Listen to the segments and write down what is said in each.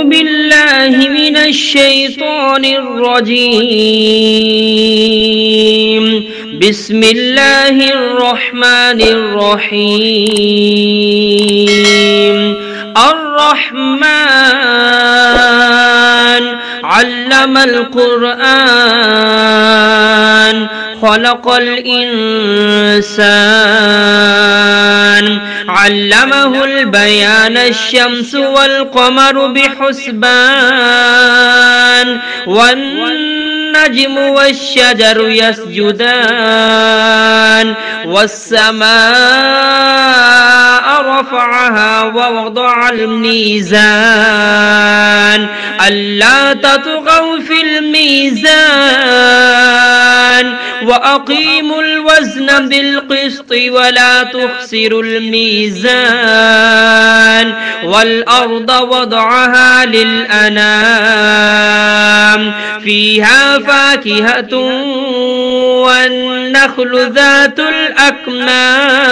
بالله من الشيطان الرجيم. بسم الله الرحمن الرحيم. الرحمن علم القرآن خلق الإنسان علمه البيان الشمس والقمر بحسبان والنجم والشجر يسجدان والسماء رفعها ووضع الميزان ألا تطغوا في الميزان وأقيموا الوزن بالقسط ولا تخسروا الميزان والأرض وضعها للأنام فيها فاكهة والنخل ذات الأكمام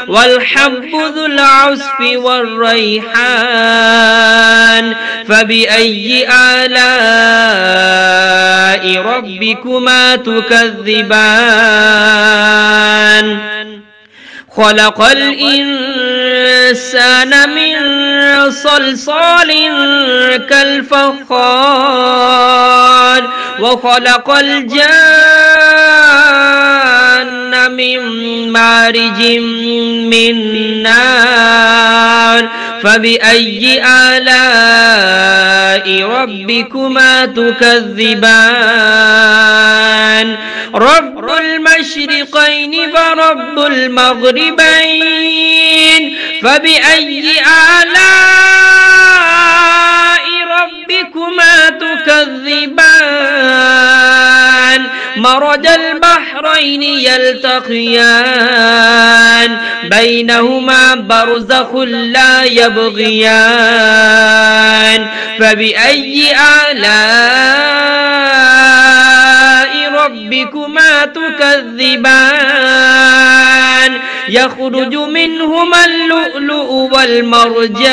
والحب ذو العصف والريحان فبأي آلاء ربكما تكذبان خلق الإنسان من صلصال كالفخار وخلق الجان من مارج من نار فبأي آلاء ربكما تكذبان رب المشرقين ورب المغربين فبأي آلاء ربكما تكذبان مرج البحرين يلتقيان بينهما برزخ لا يبغيان فبأي آلاء ربكما تكذبان يخرج منهما اللؤلؤ والمرجان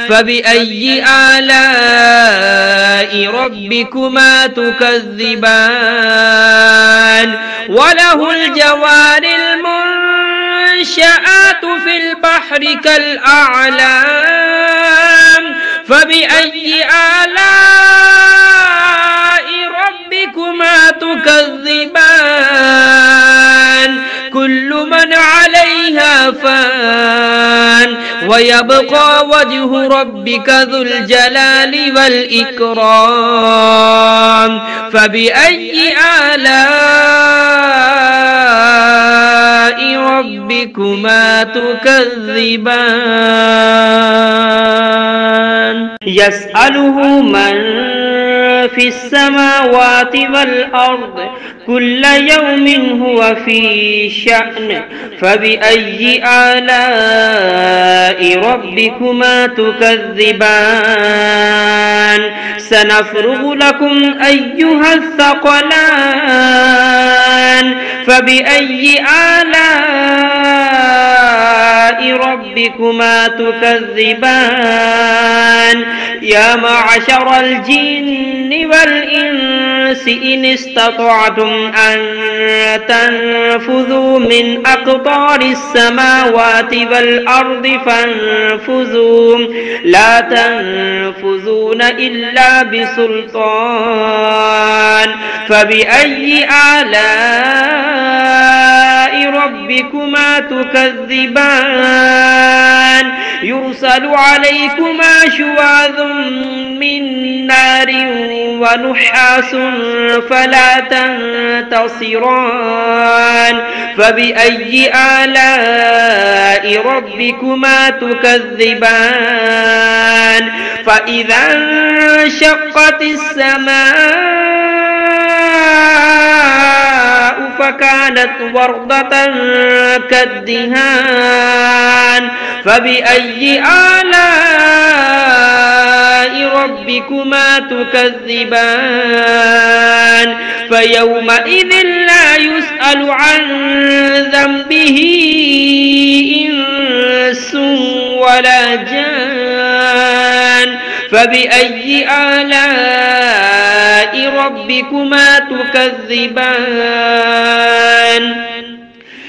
فبأي آلاء ربكما تكذبان وله الجوار المنشآت في البحر كالأعلام فبأي آلاء ربكما تكذبان كل من عليها فان ويبقى وجه ربك ذو الجلال والإكرام فبأي آلاء ربكما تكذبان يسأله من في السماوات والأرض كل يوم هو في شأن فبأي آلاء ربكما تكذبان سنفرغ لكم أيها الثقلان فبأي آلاء ربكما تكذبان يا معشر الجن والإنس إن استطعتم أن تنفذوا من أقطار السماوات والأرض فانفذوا لا تنفذون إلا بسلطان فبأي آلاء ربكما تكذبان يرسل عليكما شواظ من نار ونحاس فلا تنتصران فبأي آلاء ربكما تكذبان فإذا انشقت السماء فكانت وردة كالدهان فبأي آلاء ربكما تكذبان فيومئذ لا يسأل عن ذنبه إنس ولا جان فبأي آلاء ربكما تكذبان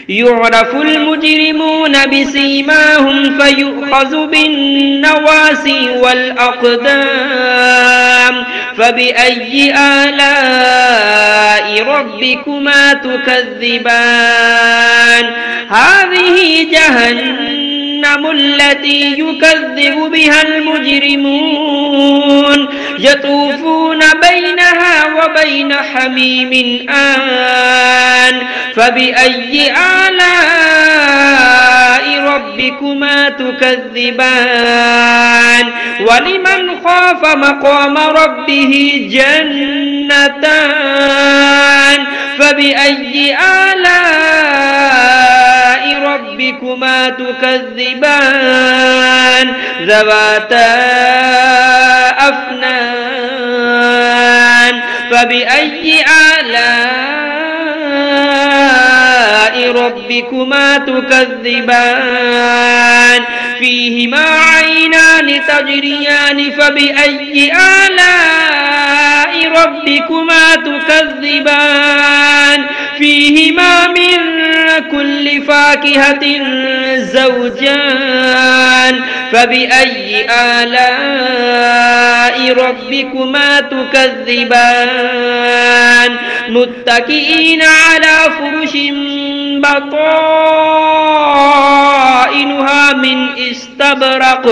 يعرف المجرمون بسيماهم فيؤخذ بالنواسي والأقدام فبأي آلاء ربكما تكذبان هذه جهنم التي يكذب بها المجرمون يطوفون بينها وبين حميم آن فبأي آلاء ربكما تكذبان ولمن خاف مقام ربه جنتان فبأي آلاء ربكما تكذبان ذواتا أفنان فبأي آلاء ربكما تكذبان فيهما عينان تجريان فبأي آلاء ربكما تكذبان فيهما من كل فاكهة زوجان فبأي آلاء ربكما تكذبان متكئين على فرش بطائنها من استبرق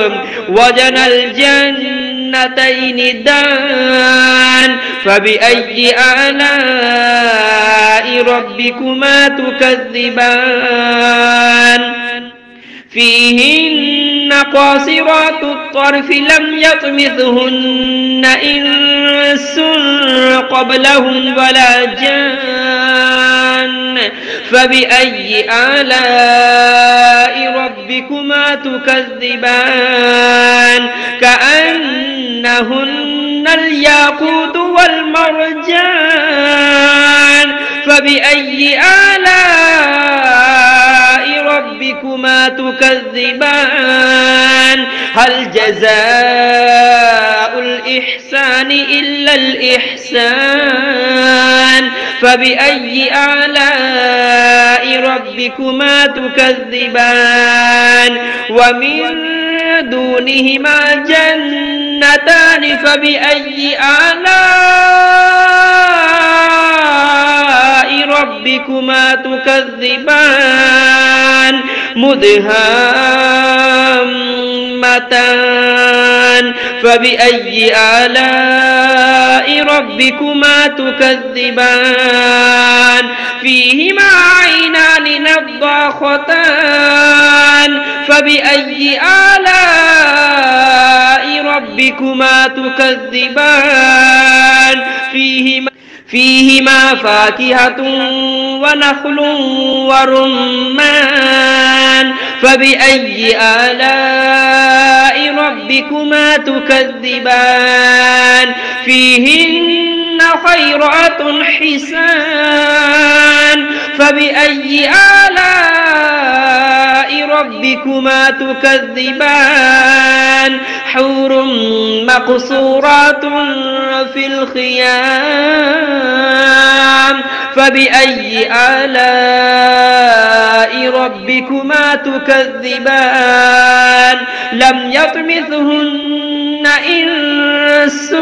وجنى الجنتين دان فبأي آلاء ربكما تكذبان فيهن قاصرات الطرف لم يطمثهن إنس قبلهم ولا جان فبأي آلاء ربكما تكذبان كأنهن الياقوت والمرجان فبأي آلاء ربكما تكذبان هل جزاء الإحسان إلا الإحسان فبأي آلاء ربكما تكذبان ومن دونهما جنتان فبأي آلاء ربكما تكذبان مدهامتان فبأي آلاء ربكما تكذبان فيهما عينان نضاختان فبأي آلاء ربكما تكذبان فيهما فاكهة ونخل ورمان فبأي آلاء ربكما تكذبان فيهن خيرات حسان فبأي آلاء ربكما تكذبان حور مقصورات في الخيام فبأي آلاء ربكما تكذبان لم يطمثهن إنس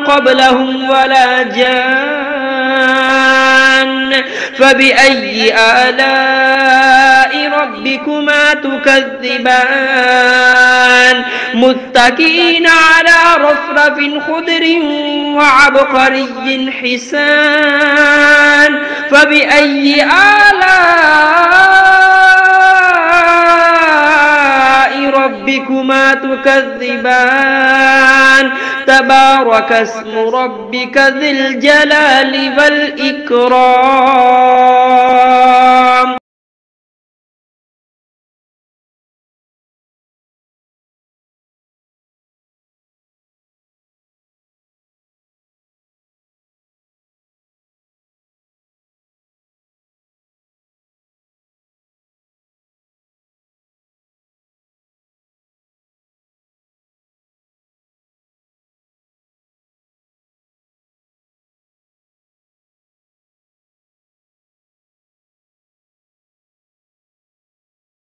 قبلهم ولا جان فبأي آلاء ربكما تكذبان متكئين على رفرف خضر وعبقري حسان فبأي آلاء ربكما تكذبان تبارك اسم ربك ذي الجلال والإكرام